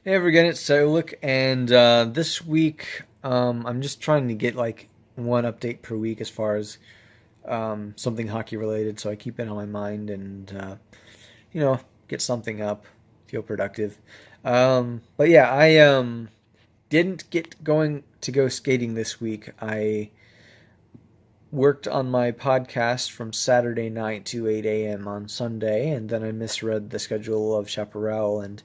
Hey again, it's Look, and this week I'm just trying to get like one update per week as far as something hockey related, so I keep it on my mind and you know get something up, feel productive. But yeah, I didn't get going to go skating this week. I worked on my podcast from Saturday night to 8 a.m. on Sunday, and then I misread the schedule of Chaparral and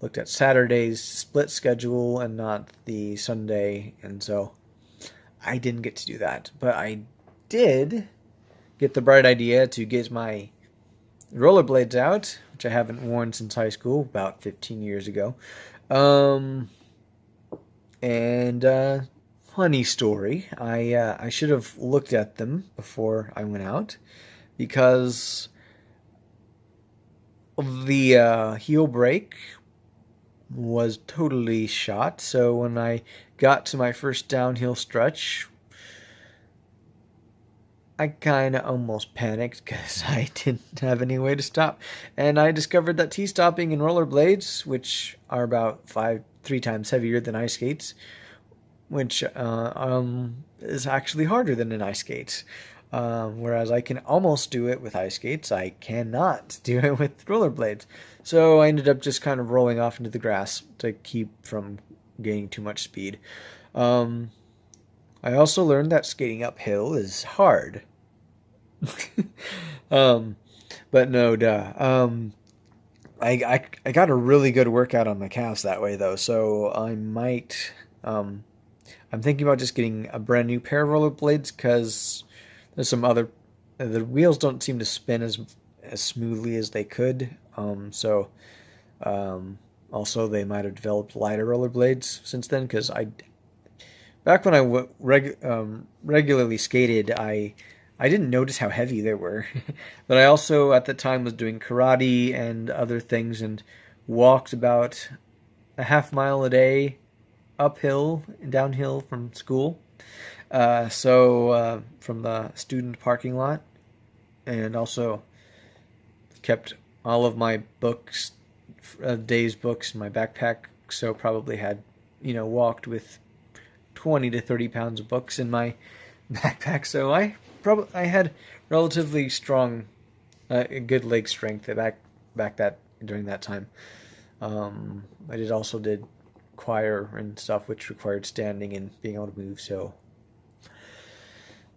looked at Saturday's split schedule and not the Sunday, and so I didn't get to do that. But I did get the bright idea to get my rollerblades out, which I haven't worn since high school, about 15 years ago. Um, and Funny story, I should have looked at them before I went out because the heel brake was totally shot. So when I got to my first downhill stretch, I kind of almost panicked because I didn't have any way to stop. And I discovered that T-stopping in rollerblades, which are about 3 times heavier than ice skates, which is actually harder than an ice skate. Whereas I can almost do it with ice skates, I cannot do it with rollerblades. So I ended up just kind of rolling off into the grass to keep from gaining too much speed. Um, I also learned that skating uphill is hard. um, but no, duh. I got a really good workout on my calves that way though, so I might. I'm thinking about just getting a brand new pair of rollerblades because there's some other. The wheels don't seem to spin as smoothly as they could. Also they might have developed lighter rollerblades since then because back when regularly skated, I didn't notice how heavy they were, but I also at the time was doing karate and other things and walked about a half mile a day uphill and downhill from school. From the student parking lot, and also kept all of my books, day's books in my backpack. So probably had, walked with 20 to 30 pounds of books in my backpack. So I had relatively strong, good leg strength back that during that time. I did choir and stuff, which required standing and being able to move. So,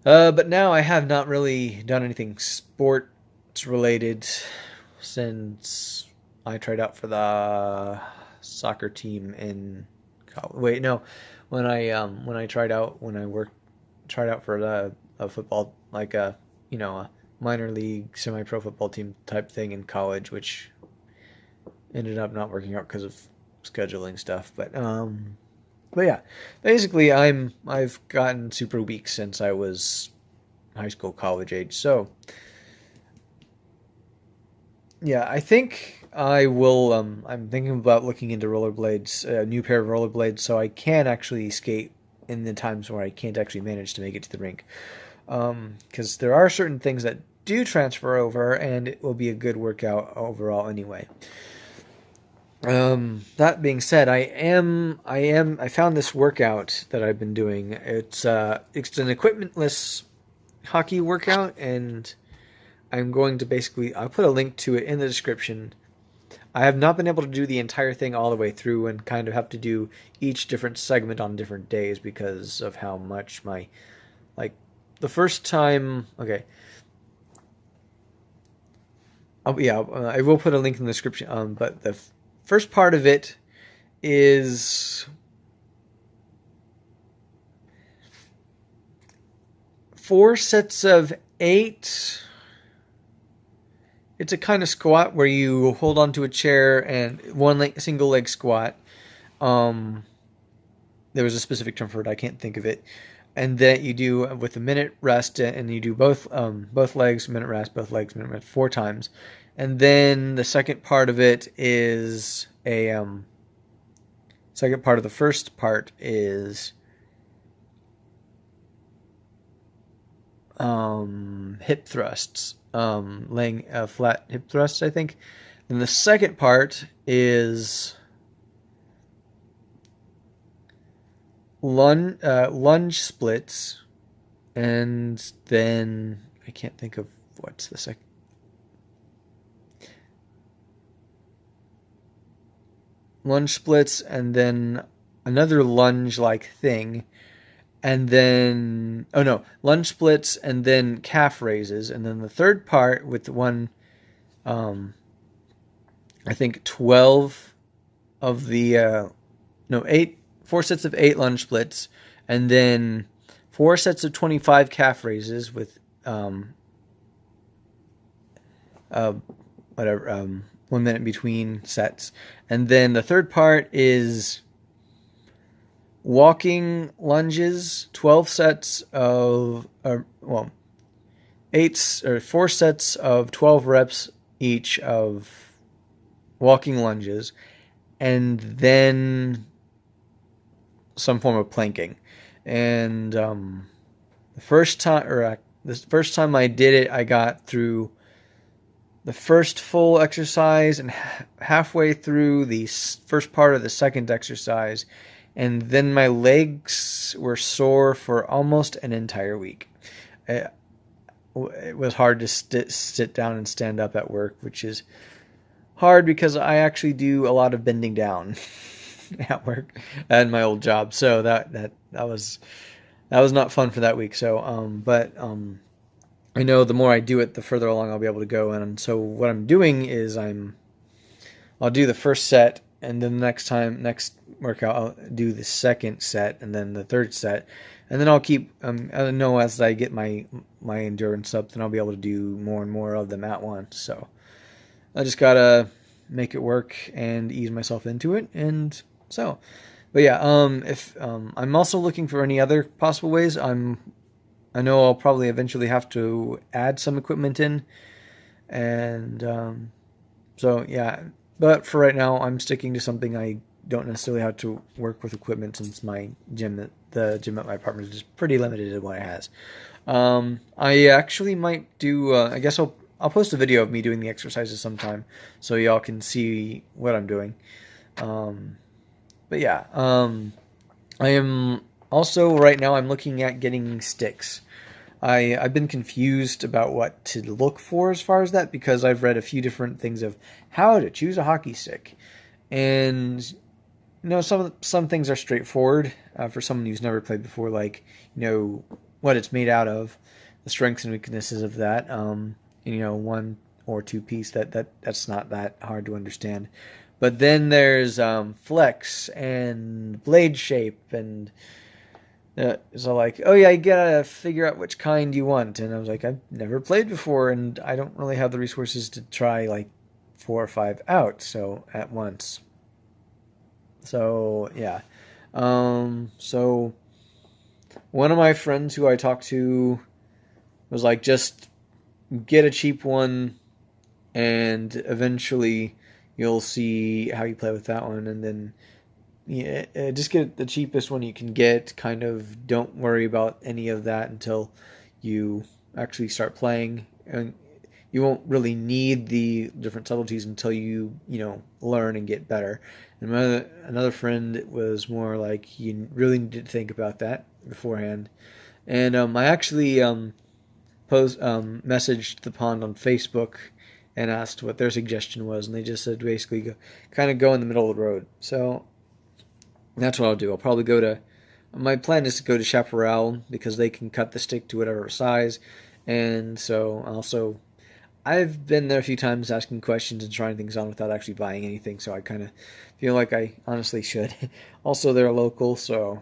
but now I have not really done anything sports related since I tried out for the soccer team in college. Wait, no, when I tried out for a football, like a minor league semi-pro football team type thing in college, which ended up not working out because of scheduling stuff. But yeah, basically I've gotten super weak since I was high school, college age. So yeah, I think I will. I'm thinking about looking into rollerblades, a new pair of rollerblades, so I can actually skate in the times where I can't actually manage to make it to the rink. Because there are certain things that do transfer over, and it will be a good workout overall anyway. That being said, I found this workout that I've been doing. It's an equipmentless hockey workout, and I'm going to I'll put a link to it in the description. I have not been able to do the entire thing all the way through and kind of have to do each different segment on different days because of how much like, the first time, okay. Yeah, I will put a link in the description, but the first part of it is 4 sets of 8. It's a kind of squat where you hold onto a chair and single leg squat. There was a specific term for it. I can't think of it. And then you do with a minute rest, and you do both legs, minute rest, both legs, minute rest, 4 times. And then the second part of it is second part of the first part is hip thrusts, laying flat hip thrusts, I think. Then the second part is lunge splits, and then I can't think of what's the second. Lunge splits, and then another lunge-like thing, and then oh no, lunge splits, and then calf raises, and then the third part with one, um, I think 12 of the no eight, 4 sets of 8 lunge splits, and then 4 sets of 25 calf raises with uh, whatever 1 minute between sets, and then the third part is walking lunges, 12 sets of, well, 4 sets of 12 reps each of walking lunges, and then some form of planking. And the first time I did it, I got through the first full exercise and halfway through the first part of the second exercise, and then my legs were sore for almost an entire week. It was hard to sit down and stand up at work, which is hard because I actually do a lot of bending down at work at my old job. So that was not fun for that week. So I know the more I do it, the further along I'll be able to go. And so what I'm doing is I'll do the first set, and then next workout I'll do the second set, and then the third set, and then I'll keep. I know as I get my endurance up, then I'll be able to do more and more of them at once. So I just gotta make it work and ease myself into it, and so. But yeah, if I'm also looking for any other possible ways. I know I'll probably eventually have to add some equipment in, and so yeah. But for right now, I'm sticking to something I don't necessarily have to work with equipment, since the gym at my apartment is just pretty limited in what it has. I actually might do. I guess I'll post a video of me doing the exercises sometime, so y'all can see what I'm doing. But yeah, I am also right now. I'm looking at getting sticks. I've been confused about what to look for as far as that, because I've read a few different things of how to choose a hockey stick, and some things are straightforward for someone who's never played before, like what it's made out of, the strengths and weaknesses of that. 1 or 2 piece that's not that hard to understand. But then there's flex and blade shape, and so like, oh yeah, you gotta figure out which kind you want. And I was like, I've never played before, and I don't really have the resources to try like 4 or 5 out at once. So yeah, so one of my friends who I talked to was like, just get a cheap one, and eventually you'll see how you play with that one, and then just get the cheapest one you can get. Kind of don't worry about any of that until you actually start playing, and you won't really need the different subtleties until you learn and get better. And another friend was more like, you really need to think about that beforehand. And I actually messaged the pond on Facebook and asked what their suggestion was, and they just said basically go in the middle of the road. So that's what I'll do. I'll probably my plan is to go to Chaparral, because they can cut the stick to whatever size. And so also, I've been there a few times asking questions and trying things on without actually buying anything, so I kind of feel like I honestly should. Also, they're local, so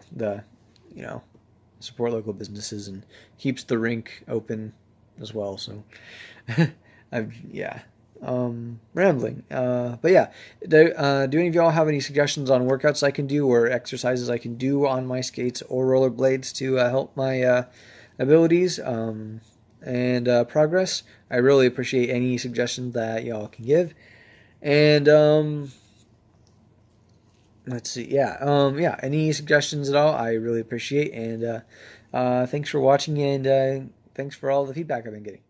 support local businesses and keeps the rink open as well. So rambling. But yeah, do any of y'all have any suggestions on workouts I can do or exercises I can do on my skates or rollerblades to help my abilities and progress? I really appreciate any suggestions that y'all can give. And let's see, any suggestions at all, I really appreciate. And thanks for watching, and thanks for all the feedback I've been getting.